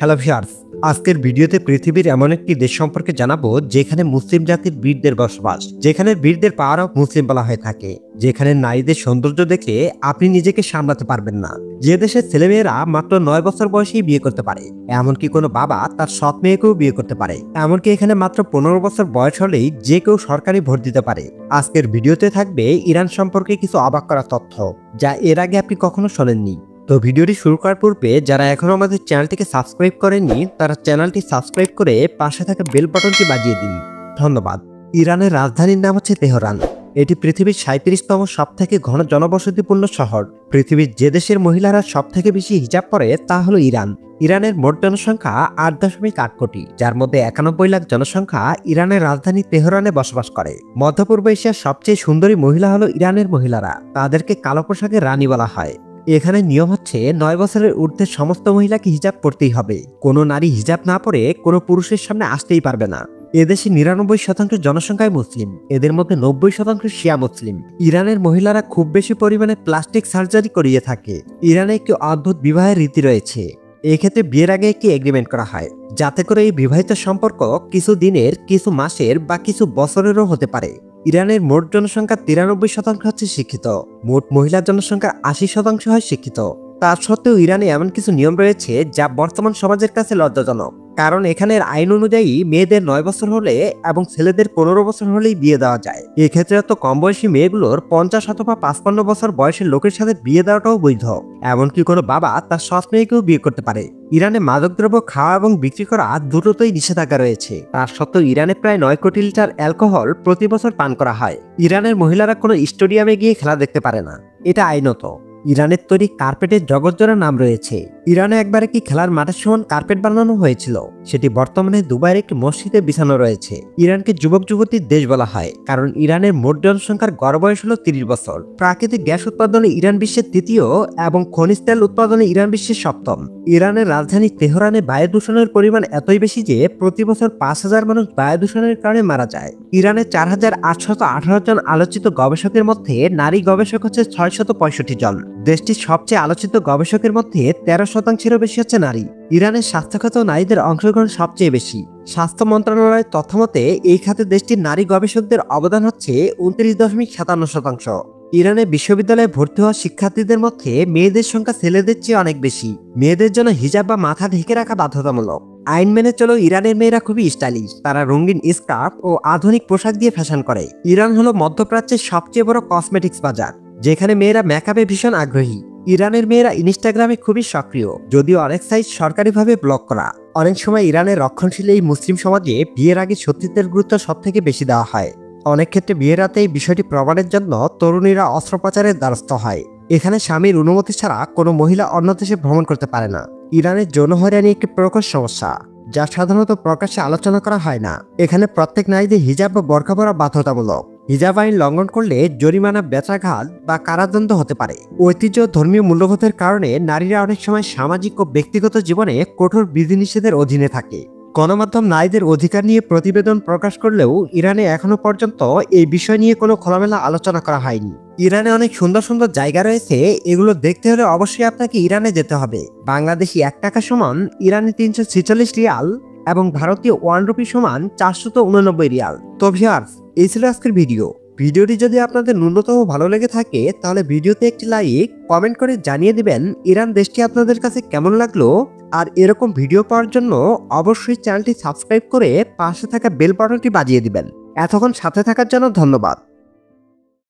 Hello viewers, আজকের ভিডিওতে পৃথিবীর এমন একটি দেশ সম্পর্কে জানাবো যেখানে মুসলিম জাতির বীরদের বসবাস, যেখানে বীরদের পাওয়ার অফ মুসলিম বলা হয়ে থাকে, যেখানে নারীদের সৌন্দর্য দেখে আপনি নিজেকে সামলাতে পারবেন না, যে দেশের ছেলেমেয়েরা মাত্র 9 বছর বয়সেই বিয়ে করতে পারে, এমনকি কোনো বাবা তার সৎ মেয়েকেও বিয়ে করতে পারে, এমনকি এখানে মাত্র 15 বছর বয়স হলেই যে কেউ সরকারি ভোট দিতে পারে। আজকের ভিডিওতে থাকবে ইরান সম্পর্কে কিছু অবাক করা তথ্য যা এর আগে আপনি কখনো শোনেননি। তো ভিডিওটি শুরু করার পূর্বে যারা এখনো আমাদের চ্যানেলটিকে সাবস্ক্রাইব করেননি তারা চ্যানেলটি সাবস্ক্রাইব করে পাশে থাকা বেল বাটনটি বাজিয়ে দিন। ধন্যবাদ। ইরানের রাজধানীর নাম হচ্ছে তেহরান। এটি পৃথিবীর 37তম সবথেকে ঘন জনবসতিপূর্ণ শহর। পৃথিবীর যে দেশের মহিলারা সবথেকে বেশি হিজাব পরে তা হলো ইরান। ইরানের মোট জনসংখ্যা 8.8 কোটি, যার মধ্যে 91 লাখ জনসংখ্যা ইরানের রাজধানী তেহরানে বসবাস করে। মধ্যপূর্ব এশিয়ার সবচেয়ে সুন্দরী মহিলা হলো ইরানের মহিলারা। তাদেরকে কালো পোশাকের রানী বলা হয়। এখানে নিয়ম হচ্ছে 9 বছরের ঊর্ধ্বের সমস্ত মহিলাকে হিজাব পরতেই হবে। কোনো নারী হিজাব না পরে কোনো পুরুষের সামনে আসতেই পারবে না। এদেশে 99% জনসংখ্যায় মুসলিম, এদের মধ্যে 90% শিয়া মুসলিম। ইরানের মহিলারা খুব বেশি পরিমাণে প্লাস্টিক সার্জারি করিয়ে থাকে। ইরানে একটি অদ্ভুত বিবাহের রীতি রয়েছে। এক্ষেত্রে বিয়ের আগে একটি এগ্রিমেন্ট করা হয়, যাতে করে এই বিবাহিত সম্পর্ক কিছু দিনের, কিছু মাসের বা কিছু বছরেরও হতে পারে। ইরানের মোট জনসংখ্যার 93% হচ্ছে শিক্ষিত। মোট মহিলা জনসংখ্যার 80% হয় শিক্ষিত। তা সত্ত্বেও ইরানে এমন কিছু নিয়ম রয়েছে যা বর্তমান সমাজের কাছে লজ্জাজনক। কারণ এখানের আইন অনুযায়ী মেয়েদের 9 বছর হলে এবং ছেলেদের 15 বছর হলেই বিয়ে দেওয়া যায়। এক্ষেত্রে তো কম বয়সী মেয়েগুলোর 50 অথবা 55 বছর বয়সের লোকের সাথে বিয়ে দেওয়াটাও বৈধ। এমনকি কোনো বাবা তার সৎ মেয়েকেও বিয়ে করতে পারে। ইরানে মাদকদ্রব্য খাওয়া এবং বিক্রি করা দুটোতেই নিষেধাজ্ঞা রয়েছে। তার সত্ত্বেও ইরানে প্রায় 9 কোটি লিটার অ্যালকোহল প্রতি বছর পান করা হয়। ইরানের মহিলারা কোনো স্টেডিয়ামে গিয়ে খেলা দেখতে পারে না, এটা আইনত। ইরানের তৈরি কার্পেটের জগৎজোড়া নাম রয়েছে। ইরানে একবার একটি খেলার মাঠের সমান কার্পেট বানানো হয়েছিল, সেটি বর্তমানে দুবাইয়ের একটি মসজিদে বিছানো রয়েছে। ইরানকে যুবক যুবতীর দেশ বলা হয় কারণ ইরানের মোট জনসংখ্যার গড় বয়স হলো 30 বছর। প্রাকৃতিক গ্যাস উৎপাদনে ইরান বিশ্বের তৃতীয় এবং খনিজ তেল উৎপাদনে ইরান বিশ্বের 7ম। ইরানের রাজধানী তেহরানে বায়ু দূষণের পরিমাণ এতই বেশি যে প্রতি বছর 5000 মানুষ বায়ু দূষণের কারণে মারা যায়। ইরানের 4818 জন আলোচিত গবেষকের মধ্যে নারী গবেষক হচ্ছে 665 জন। দেশটির সবচেয়ে আলোচিত গবেষকের মধ্যে 13%-এরও বেশি হচ্ছে নারী। ইরানের স্বাস্থ্যখাত নারীদের অংশগ্রহণ সবচেয়ে বেশি। স্বাস্থ্য মন্ত্রণালয়ের তথ্যমতে এই খাতে দেশটির নারী গবেষকদের অবদান হচ্ছে 29.57%। ইরানে বিশ্ববিদ্যালয়ে ভর্তি হওয়া শিক্ষার্থীদের মধ্যে মেয়েদের সংখ্যা ছেলেদের চেয়ে অনেক বেশি। মেয়েদের জন্য হিজাব বা মাথা ঢেকে রাখা বাধ্যতামূলক। আইন মেনে চলেও ইরানের মেয়েরা খুবই স্টাইলিশ। তারা রঙিন স্কার্ফ ও আধুনিক পোশাক দিয়ে ফ্যাশন করে। ইরান হলো মধ্যপ্রাচ্যের সবচেয়ে বড় কসমেটিক্স বাজার, যেখানে মেয়েরা মেকআপে ভীষণ আগ্রহী। ইরানের মেয়েরা ইনস্টাগ্রামে খুবই সক্রিয়, যদিও অনেক সাইট সরকারিভাবে ব্লক করা। অনেক সময় ইরানের রক্ষণশীল এই মুসলিম সমাজে বিয়ের আগে সতীত্বের গুরুত্ব সবথেকে বেশি দেওয়া হয়। অনেক ক্ষেত্রে বিয়ের রাতে এই বিষয়টি প্রমাণের জন্য তরুণীরা অস্ত্রোপচারের দ্বারস্থ হয়। এখানে স্বামীর অনুমতি ছাড়া কোনো মহিলা অন্য দেশে ভ্রমণ করতে পারে না। ইরানের যৌন হয়রানি একটি প্রকট সমস্যা, যা সাধারণত প্রকাশ্যে আলোচনা করা হয় না। এখানে প্রত্যেক নারীদের হিজাব বা বোরকা পরা বাধ্যতামূলক। হিজাব আইন লঙ্ঘন করলে জরিমানা, বেত্রাঘাত বা কারাদণ্ড হতে পারে। ঐতিহ্য ও ধর্মীয় মূল্যবোধের কারণে নারীরা অনেক সময় সামাজিক ও ব্যক্তিগত জীবনে কঠোর বিধিনিষেধের অধীনে থাকে। গণমাধ্যম নারীদের অধিকার নিয়ে প্রতিবেদন প্রকাশ করলেও ইরানে এখনো পর্যন্ত এই বিষয় নিয়ে কোনো খোলামেলা আলোচনা করা হয়নি। ইরানে অনেক সুন্দর সুন্দর জায়গা রয়েছে, এগুলো দেখতে হলে অবশ্যই আপনাকে ইরানে যেতে হবে। বাংলাদেশি 1 টাকা সমান ইরানি 346 রিয়াল এবং ভারতীয় 1 রুপি সমান 489 রিয়াল। তো ভিউয়ার্স, এই ছিল আজকের ভিডিওটি যদি আপনাদের ন্যূনতম ভালো লেগে থাকে তাহলে ভিডিওতে একটি লাইক, কমেন্ট করে জানিয়ে দিবেন ইরান দেশটি আপনাদের কাছে কেমন লাগলো। আর এরকম ভিডিও পাওয়ার জন্য অবশ্যই চ্যানেলটি সাবস্ক্রাইব করে পাশে থাকা বেল বাটনটি বাজিয়ে দিবেন। এতক্ষণ সাথে থাকার জন্য ধন্যবাদ।